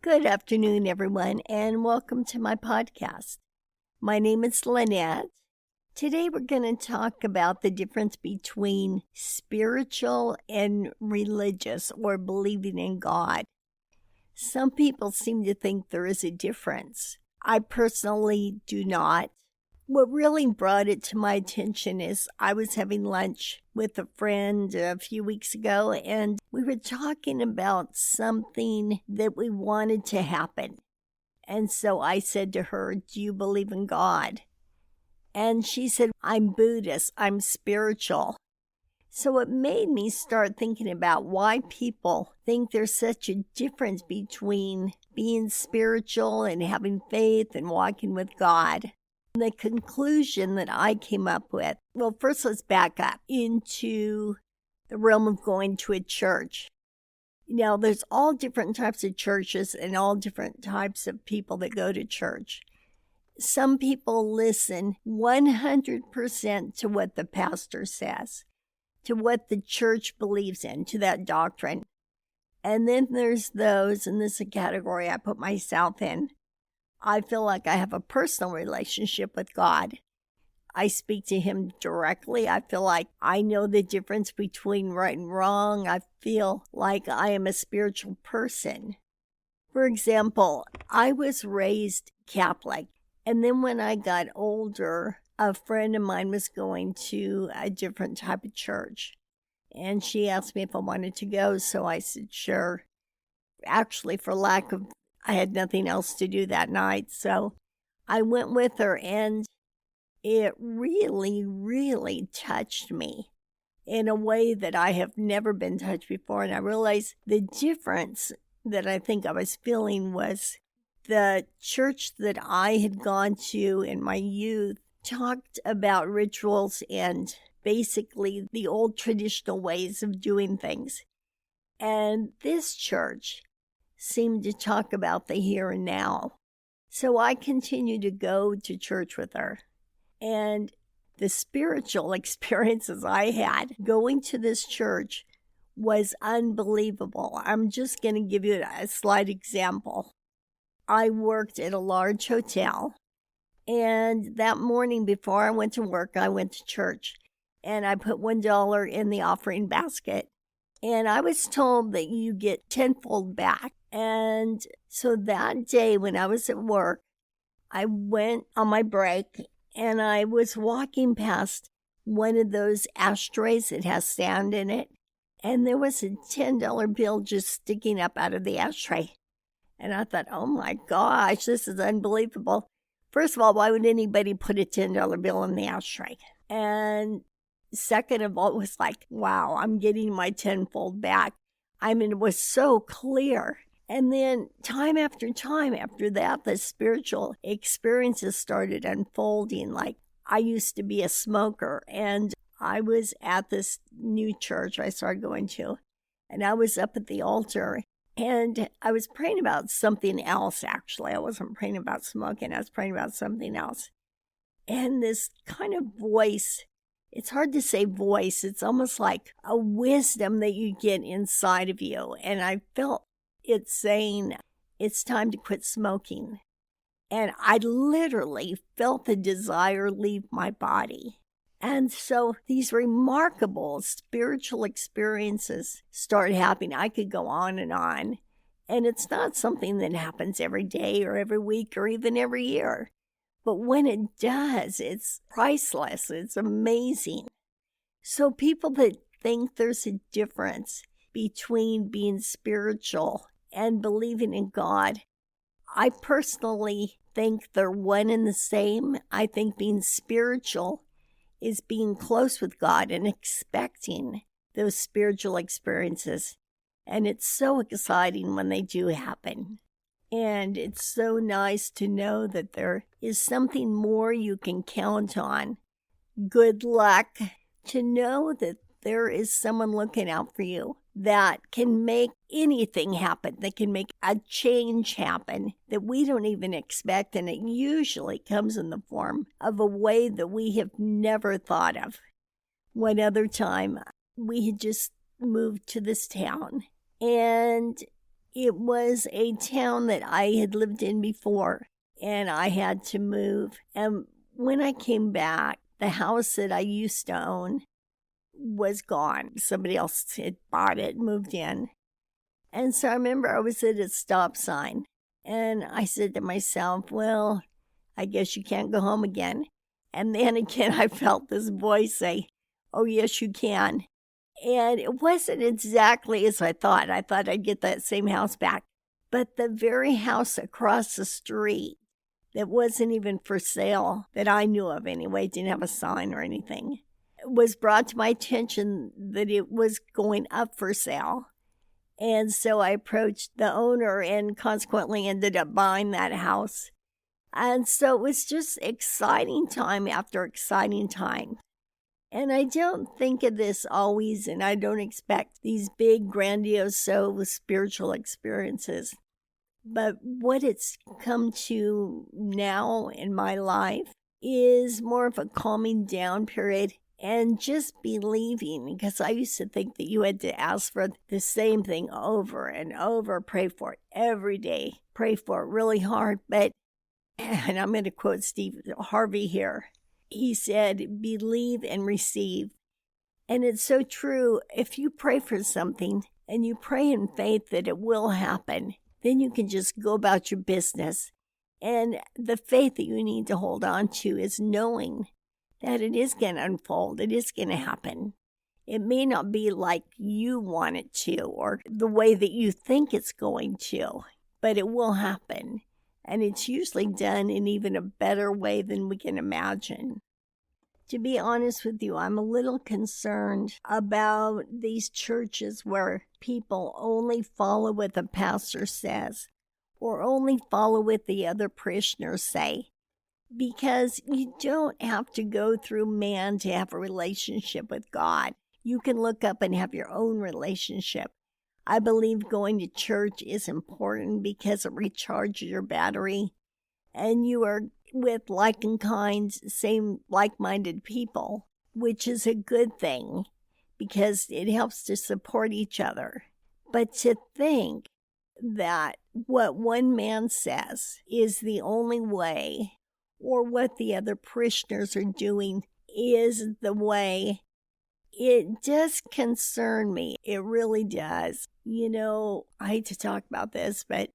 Good afternoon, everyone, and welcome to my podcast. My name is Lynette. Today we're going to talk about the difference between spiritual and religious or believing in God. Some people seem to think there is a difference. I personally do not. What really brought it to my attention is I was having lunch with a friend a few weeks ago, and we were talking about something that we wanted to happen. And so I said to her, "Do you believe in God?" And she said, "I'm Buddhist, I'm spiritual." So it made me start thinking about why people think there's such a difference between being spiritual and having faith and walking with God. The conclusion that I came up with, well, first let's back up into the realm of going to a church. Now, there's all different types of churches and all different types of people that go to church. Some people listen 100% to what the pastor says, to what the church believes in, to that doctrine. And then there's those, and this is a category I put myself in, I feel like I have a personal relationship with God. I speak to Him directly. I feel like I know the difference between right and wrong. I feel like I am a spiritual person. For example, I was raised Catholic, and then when I got older, a friend of mine was going to a different type of church, and she asked me if I wanted to go, so I said sure. Actually, I had nothing else to do that night, so I went with her, and it really, really touched me in a way that I have never been touched before. And I realized the difference that I think I was feeling was the church that I had gone to in my youth talked about rituals and basically the old traditional ways of doing things. And this church seemed to talk about the here and now. So I continued to go to church with her. And the spiritual experiences I had going to this church was unbelievable. I'm just going to give you a slight example. I worked at a large hotel, and that morning before I went to work, I went to church, and I put $1 in the offering basket. And I was told that you get tenfold back. And so that day when I was at work, I went on my break and I was walking past one of those ashtrays that has sand in it. And there was a $10 bill just sticking up out of the ashtray. And I thought, oh my gosh, this is unbelievable. First of all, why would anybody put a $10 bill in the ashtray? And second of all, it was like, wow, I'm getting my tenfold back. I mean, it was so clear. And then time after time after that, the spiritual experiences started unfolding. Like I used to be a smoker, and I was at this new church I started going to, and I was up at the altar, and I was praying about something else, actually. I wasn't praying about smoking. I was praying about something else. And this kind of voice, it's hard to say voice. It's almost like a wisdom that you get inside of you. And I felt it saying, it's time to quit smoking. And I literally felt the desire leave my body. And so these remarkable spiritual experiences started happening. I could go on. And it's not something that happens every day or every week or even every year. But when it does, it's priceless. It's amazing. So people that think there's a difference between being spiritual and believing in God, I personally think they're one and the same. I think being spiritual is being close with God and expecting those spiritual experiences. And it's so exciting when they do happen. And it's so nice to know that there is something more you can count on. Good luck to know that there is someone looking out for you that can make anything happen, that can make a change happen that we don't even expect. And it usually comes in the form of a way that we have never thought of. One other time, we had just moved to this town, and It was a town that I had lived in before, and I had to move. And when I came back, the house that I used to own was gone. Somebody else had bought it, moved in. And so I remember I was at a stop sign, and I said to myself, well, I guess you can't go home again. And then again, I felt this voice say, oh, yes, you can. And it wasn't exactly as I thought. I thought I'd get that same house back. But the very house across the street that wasn't even for sale, that I knew of anyway, didn't have a sign or anything, was brought to my attention that it was going up for sale. And so I approached the owner and consequently ended up buying that house. And so it was just exciting time after exciting time. And I don't think of this always, and I don't expect these big, grandiose, spiritual experiences. But what it's come to now in my life is more of a calming down period and just believing, because I used to think that you had to ask for the same thing over and over, pray for it every day, pray for it really hard. But, and I'm going to quote Steve Harvey here, he said, believe and receive. And it's so true. If you pray for something and you pray in faith that it will happen, then you can just go about your business. And the faith that you need to hold on to is knowing that it is going to unfold. It is going to happen. It may not be like you want it to or the way that you think it's going to, but it will happen. And it's usually done in even a better way than we can imagine. To be honest with you, I'm a little concerned about these churches where people only follow what the pastor says or only follow what the other parishioners say. Because you don't have to go through man to have a relationship with God. You can look up and have your own relationship. I believe going to church is important because it recharges your battery. And you are with same like-minded people, which is a good thing because it helps to support each other. But to think that what one man says is the only way, or what the other parishioners are doing is the way, it does concern me. It really does. You know, I hate to talk about this, but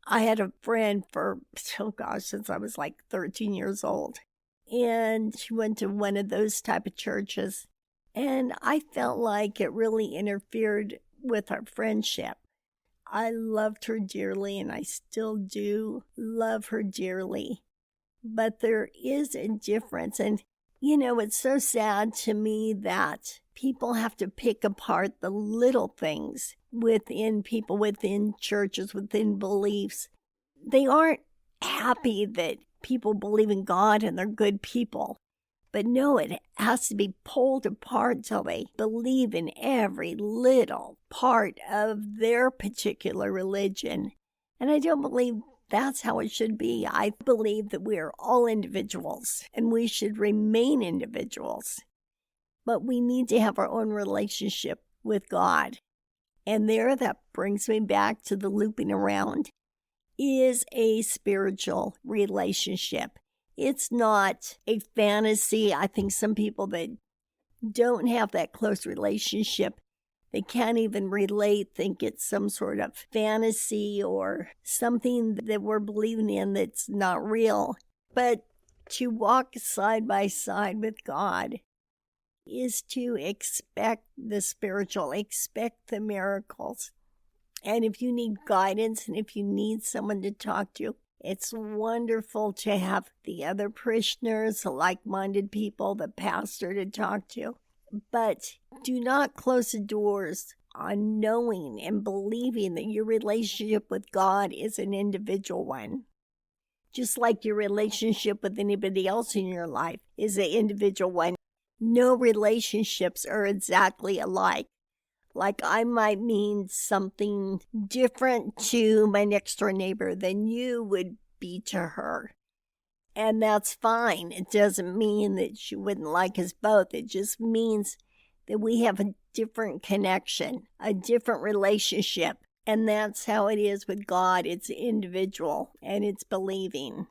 I had a friend since I was like 13 years old. And she went to one of those type of churches. And I felt like it really interfered with our friendship. I loved her dearly, and I still do love her dearly. But there is a difference. And, you know, it's so sad to me that people have to pick apart the little things within people, within churches, within beliefs. They aren't happy that people believe in God and they're good people. But no, it has to be pulled apart till they believe in every little part of their particular religion. And I don't believe that's how it should be. I believe that we are all individuals and we should remain individuals. But we need to have our own relationship with God. And that brings me back to the looping around, is a spiritual relationship. It's not a fantasy. I think some people that don't have that close relationship, they can't even relate, think it's some sort of fantasy or something that we're believing in that's not real. But to walk side by side with God is to expect the spiritual, expect the miracles. And if you need guidance and if you need someone to talk to, it's wonderful to have the other parishioners, like-minded people, the pastor to talk to. But do not close the doors on knowing and believing that your relationship with God is an individual one. Just like your relationship with anybody else in your life is an individual one. No relationships are exactly alike. Like I might mean something different to my next door neighbor than you would be to her. And that's fine. It doesn't mean that she wouldn't like us both. It just means that we have a different connection, a different relationship. And that's how it is with God. It's individual and it's believing.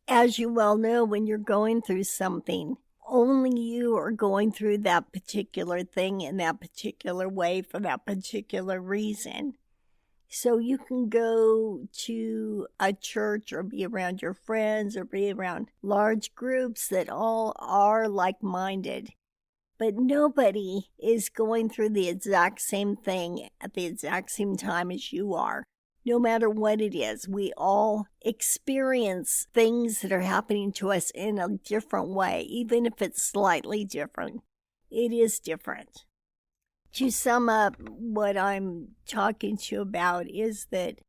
As you well know, when you're going through something, only you are going through that particular thing in that particular way for that particular reason. So you can go to a church or be around your friends or be around large groups that all are like-minded. But nobody is going through the exact same thing at the exact same time as you are. No matter what it is, we all experience things that are happening to us in a different way, even if it's slightly different. It is different. To sum up what I'm talking to you about is that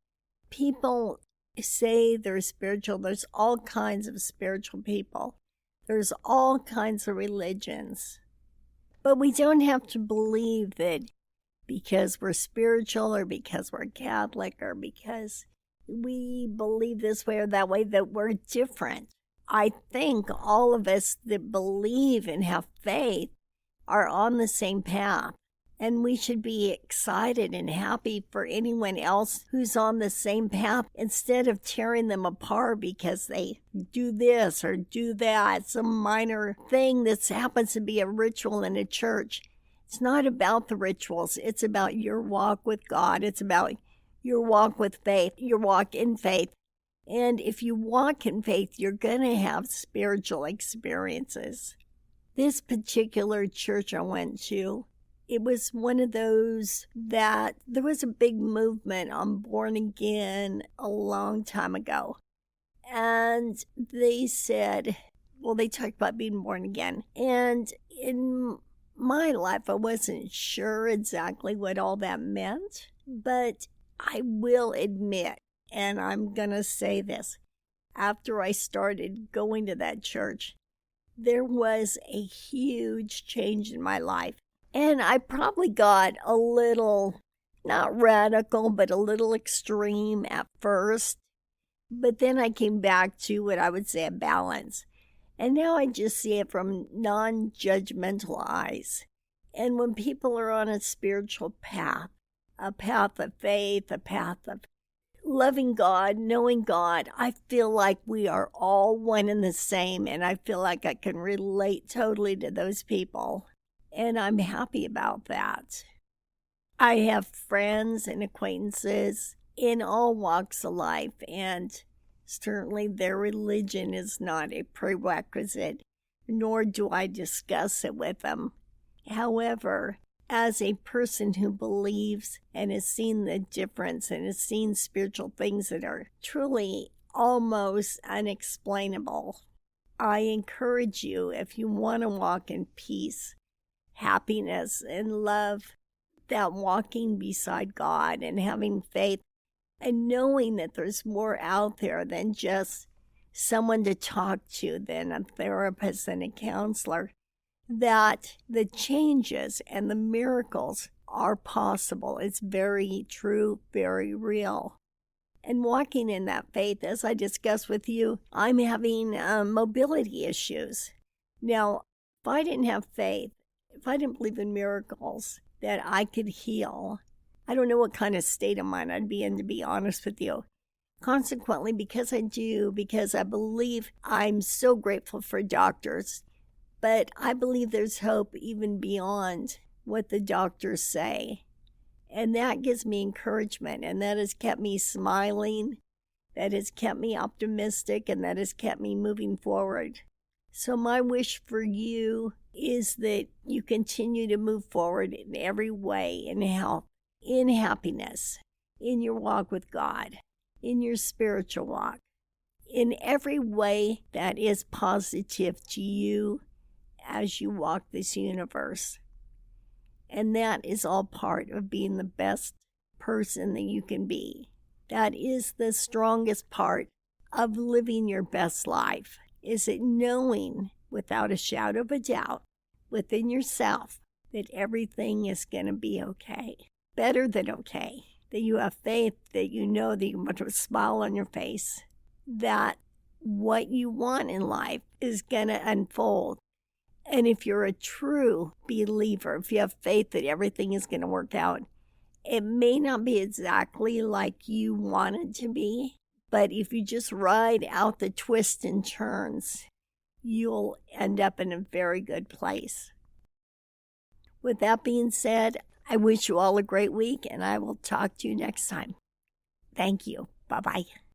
people say they're spiritual. There's all kinds of spiritual people. There's all kinds of religions. But we don't have to believe that because we're spiritual or because we're Catholic or because we believe this way or that way that we're different. I think all of us that believe and have faith are on the same path. And we should be excited and happy for anyone else who's on the same path instead of tearing them apart because they do this or do that, some minor thing that happens to be a ritual in a church. It's not about the rituals. It's about your walk with God. It's about your walk with faith, your walk in faith. And if you walk in faith, you're going to have spiritual experiences. This particular church I went to, it was one of those that there was a big movement on born again a long time ago. And they said, well, they talked about being born again. And in my life, I wasn't sure exactly what all that meant. But I will admit, and I'm going to say this, after I started going to that church, there was a huge change in my life. And I probably got a little, not radical, but a little extreme at first. But then I came back to what I would say a balance. And now I just see it from non-judgmental eyes. And when people are on a spiritual path, a path of faith, a path of loving God, knowing God, I feel like we are all one and the same. And I feel like I can relate totally to those people. And I'm happy about that. I have friends and acquaintances in all walks of life, and certainly their religion is not a prerequisite, nor do I discuss it with them. However, as a person who believes and has seen the difference and has seen spiritual things that are truly almost unexplainable, I encourage you, if you want to walk in peace, happiness, and love, that walking beside God and having faith and knowing that there's more out there than just someone to talk to, than a therapist and a counselor, that the changes and the miracles are possible. It's very true, very real. And walking in that faith, as I discussed with you, I'm having mobility issues. Now, if I didn't have faith, if I didn't believe in miracles that I could heal, I don't know what kind of state of mind I'd be in, to be honest with you. Consequently, because I do, because I believe, I'm so grateful for doctors, but I believe there's hope even beyond what the doctors say. And that gives me encouragement, and that has kept me smiling, that has kept me optimistic, and that has kept me moving forward. So my wish for you is that you continue to move forward in every way, in health, in happiness, in your walk with God, in your spiritual walk, in every way that is positive to you as you walk this universe. And that is all part of being the best person that you can be. That is the strongest part of living your best life, is it knowing without a shadow of a doubt within yourself that everything is going to be okay. Better than okay. That you have faith, that you know that you want a smile on your face, that what you want in life is going to unfold. And if you're a true believer, if you have faith that everything is going to work out, It may not be exactly like you want it to be, but if you just ride out the twists and turns, you'll end up in a very good place. With that being said, I wish you all a great week, and I will talk to you next time. Thank you. Bye-bye.